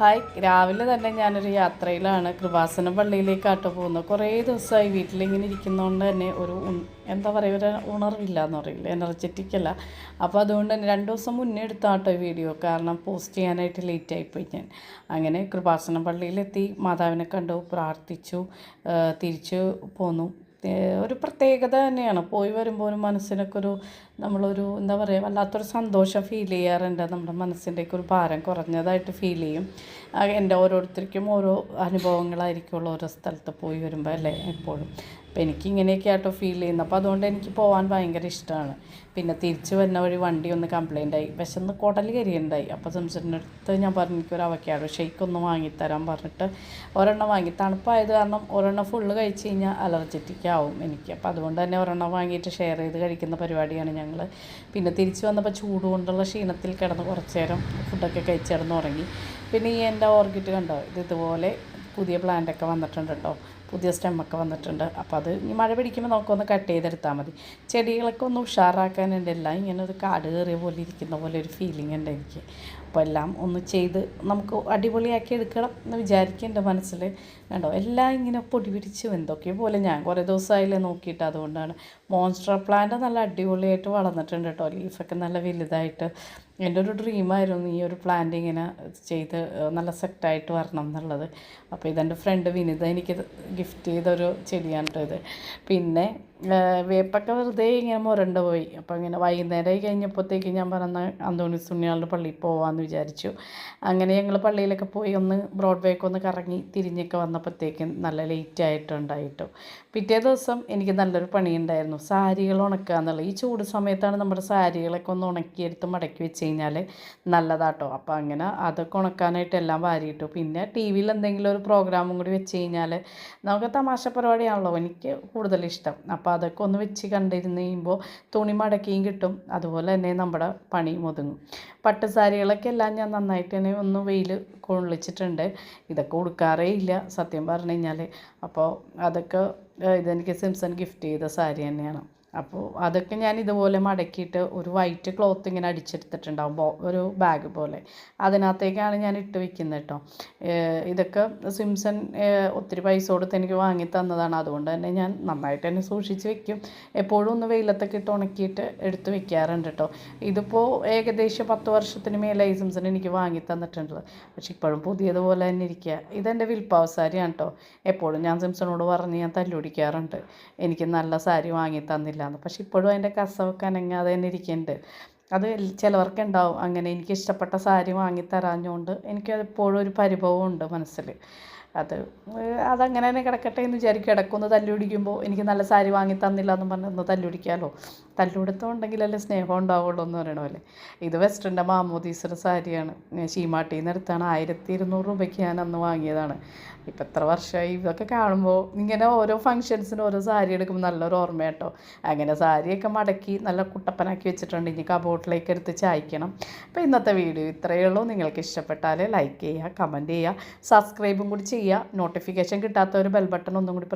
Hi, രാവിലെ തന്നെ ഞാനൊരു യാത്രയിലാണ്. കൃപാസനം പള്ളിയിലേക്കാട്ടോ പോകുന്നത്. കുറേ ദിവസമായി വീട്ടിലിങ്ങനെ ഇരിക്കുന്നതുകൊണ്ട് തന്നെ എന്താ പറയുക, ഒരു ഉണർവില്ല എന്ന് പറയില്ല, എനർജറ്റിക് അല്ല. അപ്പോൾ അതുകൊണ്ട് തന്നെ 2 ദിവസം മുന്നേ എടുത്താട്ടോ വീഡിയോ, കാരണം പോസ്റ്റ് ചെയ്യാനായിട്ട് ലേറ്റായിപ്പോയി ഞാൻ. അങ്ങനെ കൃപാസനം പള്ളിയിലെത്തി, മാതാവിനെ കണ്ടു, പ്രാർത്ഥിച്ചു, തിരിച്ചു പോന്നു. ഒരു പ്രത്യേകത തന്നെയാണ്. പോയി വരുമ്പോൾ മനസ്സിനൊക്കെ നമ്മളൊരു എന്താ പറയുക, വല്ലാത്തൊരു സന്തോഷം ഫീൽ ചെയ്യാറുണ്ട്. നമ്മുടെ മനസ്സിൻ്റെയൊക്കെ ഒരു ഭാരം കുറഞ്ഞതായിട്ട് ഫീൽ ചെയ്യും. എൻ്റെ ഓരോരുത്തർക്കും ഓരോ അനുഭവങ്ങളായിരിക്കുമല്ലോ ഓരോ സ്ഥലത്ത് പോയി വരുമ്പോൾ, അല്ലേ, എപ്പോഴും. അപ്പോൾ എനിക്കിങ്ങനെയൊക്കെ ആട്ടോ ഫീൽ ചെയ്യുന്നത്. അപ്പോൾ അതുകൊണ്ട് എനിക്ക് പോകാൻ ഭയങ്കര ഇഷ്ടമാണ്. പിന്നെ തിരിച്ച് വരുന്ന വഴി വണ്ടി ഒന്ന് കംപ്ലൈൻ്റ് ആയി, വിശന്ന് കുടൽ കരിയുണ്ടായി. അപ്പോൾ സംസാരിൻ്റെ അടുത്ത് ഞാൻ പറഞ്ഞു, എനിക്കൊരു അവക്കാഡോ ഷേക്ക് ഒന്ന് വാങ്ങിത്തരാൻ പറഞ്ഞിട്ട് ഒരെണ്ണം വാങ്ങി. തണുപ്പായത് കാരണം ഒരെണ്ണം ഫുള്ള് കഴിച്ച് കഴിഞ്ഞാൽ അലർജറ്റിക് ആവും എനിക്ക്. അപ്പോൾ അതുകൊണ്ട് തന്നെ ഒരെണ്ണം വാങ്ങിയിട്ട് ഷെയർ ചെയ്ത് കഴിക്കുന്ന പരിപാടിയാണ് ഞങ്ങൾ. പിന്നെ തിരിച്ച് വന്നപ്പോൾ ചൂട് കൊണ്ടുള്ള ക്ഷീണത്തിൽ കിടന്ന് കുറച്ച് നേരം ഫുഡൊക്കെ കഴിച്ചിടന്ന് ഉറങ്ങി. പിന്നെ ഈ എൻ്റെ ഓർക്കിഡ് കണ്ടോ, ഇതുപോലെ പുതിയ പ്ലാന്റൊക്കെ വന്നിട്ടുണ്ട് കേട്ടോ, പുതിയ സ്റ്റെമ്മൊക്കെ വന്നിട്ടുണ്ട്. അപ്പോൾ അത് ഇനി മഴ പിടിക്കുമ്പോൾ നമുക്കൊന്ന് കട്ട് ചെയ്തെടുത്താൽ മതി. ചെടികളൊക്കെ ഒന്ന് ഉഷാറാക്കാനുണ്ട്. എല്ലാം ഇങ്ങനെ ഒരു കാട് കയറിയ പോലെ ഇരിക്കുന്ന പോലെ ഒരു ഫീലിംഗ് ഉണ്ട് എനിക്ക്. അപ്പോൾ എല്ലാം ഒന്ന് ചെയ്ത് നമുക്ക് അടിപൊളിയാക്കി എടുക്കണം എന്ന് വിചാരിക്കുന്നുണ്ട് മനസ്സിൽ. കണ്ടോ, എല്ലാം ഇങ്ങനെ പൊടി പിടിച്ച് എന്തൊക്കെയോ പോലെ. ഞാൻ കുറേ ദിവസമായില്ലേ നോക്കിയിട്ട്, അതുകൊണ്ടാണ്. മോൺസ്റ്റർ പ്ലാന്റ് നല്ല അടിപൊളിയായിട്ട് വളർന്നിട്ടുണ്ട് കേട്ടോ, ലീഫൊക്കെ നല്ല വലുതായിട്ട്. എൻ്റെ ഒരു ഡ്രീമായിരുന്നു ഈ ഒരു പ്ലാന്റ് ഇങ്ങനെ ചെയ്ത് നല്ല സെറ്റായിട്ട് വരണം എന്നുള്ളത്. അപ്പോൾ ഇതെൻ്റെ ഫ്രണ്ട് വിനിത എനിക്ക് ഗിഫ്റ്റ് ചെയ്തൊരു ചെടിയാണ് കേട്ടോ ഇത്. പിന്നെ വേപ്പൊക്കെ വെറുതെ ഇങ്ങനെ മുരണ്ട് പോയി. അപ്പോൾ ഇങ്ങനെ വൈകുന്നേരമായി കഴിഞ്ഞപ്പോഴത്തേക്ക് ഞാൻ പറഞ്ഞ അന്തോണീസ് പുണ്യാളുടെ പള്ളിയിൽ പോകാമെന്ന് വിചാരിച്ചു. അങ്ങനെ ഞങ്ങൾ പള്ളിയിലൊക്കെ പോയി ഒന്ന് ബ്രോഡ്വേക്ക് ഒന്ന് കറങ്ങി തിരിഞ്ഞൊക്കെ വന്നപ്പോഴത്തേക്കും നല്ല ലേറ്റ് ആയിട്ടുണ്ടായിട്ടോ. പിറ്റേ ദിവസം എനിക്ക് നല്ലൊരു പണിയുണ്ടായിരുന്നു, സാരികൾ ഉണക്കുക എന്നുള്ളത്. ഈ ചൂട് സമയത്താണ് നമ്മുടെ സാരികളൊക്കെ ഒന്ന് ഉണക്കിയെടുത്ത് മടക്കി വെച്ച് കഴിഞ്ഞാൽ നല്ലതാട്ടോ. അപ്പോൾ അങ്ങനെ അതൊക്കെ ഉണക്കാനായിട്ട് എല്ലാം വാരിയിട്ടു. പിന്നെ ടി വിയിൽ എന്തെങ്കിലും ഒരു പ്രോഗ്രാമും കൂടി വെച്ച് കഴിഞ്ഞാൽ നമുക്ക് തമാശ പരിപാടിയാണല്ലോ എനിക്ക് കൂടുതൽ ഇഷ്ടം. അപ്പോൾ അതൊക്കെ ഒന്ന് വെച്ച് കണ്ടിരുന്ന് കഴിയുമ്പോൾ തുണി മടക്കിയും കിട്ടും, അതുപോലെ തന്നെ നമ്മുടെ പണിയും ഒതുങ്ങും. പട്ടുസാരികളൊക്കെ എല്ലാം ഞാൻ നന്നായിട്ട് തന്നെ ഒന്ന് വെയിൽ കൊള്ളിച്ചിട്ടുണ്ട്. ഇതൊക്കെ ഉടുക്കാറേ ഇല്ല സത്യം പറഞ്ഞു കഴിഞ്ഞാൽ. അപ്പോൾ അതൊക്കെ ഇതെനിക്ക് സിംസൺ ഗിഫ്റ്റ് ചെയ്ത സാരി തന്നെയാണ്. അപ്പോൾ അതൊക്കെ ഞാൻ ഇതുപോലെ മടക്കിയിട്ട് ഒരു വൈറ്റ് ക്ലോത്ത് ഇങ്ങനെ അടിച്ചെടുത്തിട്ടുണ്ടാവും, ഒരു ബാഗ് പോലെ. അതിനകത്തേക്കാണ് ഞാൻ ഇട്ട് വെക്കുന്നത് കേട്ടോ. ഇതൊക്കെ സിംസൺ ഒത്തിരി പൈസ കൊടുത്ത് എനിക്ക് വാങ്ങി തന്നതാണ്. അതുകൊണ്ട് തന്നെ ഞാൻ നന്നായിട്ട് തന്നെ സൂക്ഷിച്ച് വെക്കും. എപ്പോഴും ഒന്ന് വെയിലത്തൊക്കെ ഇട്ട് ഉണക്കിയിട്ട് എടുത്ത് വെക്കാറുണ്ട് കേട്ടോ. ഇതിപ്പോൾ ഏകദേശം 10 വർഷത്തിന് മേലായി സിംസൺ എനിക്ക് വാങ്ങി തന്നിട്ടുള്ളത്. പക്ഷെ ഇപ്പോഴും പുതിയതുപോലെ തന്നെ ഇരിക്കുക. ഇതെൻ്റെ വിൽപ്പാവ് സാരിയാണ് കേട്ടോ. എപ്പോഴും ഞാൻ സിംസണോട് പറഞ്ഞ് ഞാൻ തല്ലുപിടിക്കാറുണ്ട്, എനിക്ക് നല്ല സാരി വാങ്ങി തന്നില്ല. പക്ഷെ ഇപ്പോഴും അതിൻ്റെ കസവൊക്കെ അനങ്ങാതെ തന്നെ ഇരിക്കുന്നുണ്ട്. അത് ചിലവർക്കുണ്ടാവും അങ്ങനെ, എനിക്ക് ഇഷ്ടപ്പെട്ട സാരി വാങ്ങി തരാഞ്ഞുകൊണ്ട് എനിക്ക് എപ്പോഴും ഒരു പരിഭവമുണ്ട് മനസ്സിൽ. അതങ്ങനെ തന്നെ കിടക്കട്ടെ എന്ന് വിചാരിക്കും. ഇടയ്ക്കൊന്ന് തല്ലുപിടിക്കുമ്പോൾ എനിക്ക് നല്ല സാരി വാങ്ങി തന്നില്ല എന്ന് പറഞ്ഞ് ഒന്ന് തല്ലുപിടിക്കാമല്ലോ. തല്ലുപിടുത്തമുണ്ടെങ്കിലല്ലേ സ്നേഹം ഉണ്ടാവുള്ളൂ എന്ന് പറയണമല്ലേ. ഇത് വെസ്റ്ററിൻ്റെ മാമോദീസയുടെ സാരിയാണ്, ശീമാട്ടിയിൽ നിന്ന് എടുത്താണ്. 1200 രൂപയ്ക്ക് ഞാൻ അന്ന് വാങ്ങിയതാണ്. ഇപ്പം എത്ര വർഷമായി. ഇതൊക്കെ കാണുമ്പോൾ ഇങ്ങനെ ഓരോ ഫങ്ഷൻസിന് ഓരോ സാരി എടുക്കുമ്പോൾ നല്ലൊരു ഓർമ്മ കേട്ടോ. അങ്ങനെ സാരിയൊക്കെ മടക്കി നല്ല കുട്ടപ്പനാക്കി വെച്ചിട്ടുണ്ട്. ഇനി കബോർഡിലേക്ക് എടുത്ത് ചായ്ക്കണം. അപ്പോൾ ഇന്നത്തെ വീഡിയോ ഇത്രയേ ഉള്ളൂ. നിങ്ങൾക്ക് ഇഷ്ടപ്പെട്ടാൽ ലൈക്ക് ചെയ്യുക, കമൻറ്റ് ചെയ്യുക, സബ്സ്ക്രൈബും കൂടി ചെയ്യുക. നോട്ടിഫിക്കേഷൻ കിട്ടാത്തവർ ബെൽ ബട്ടൺ ഒന്നും കൂടി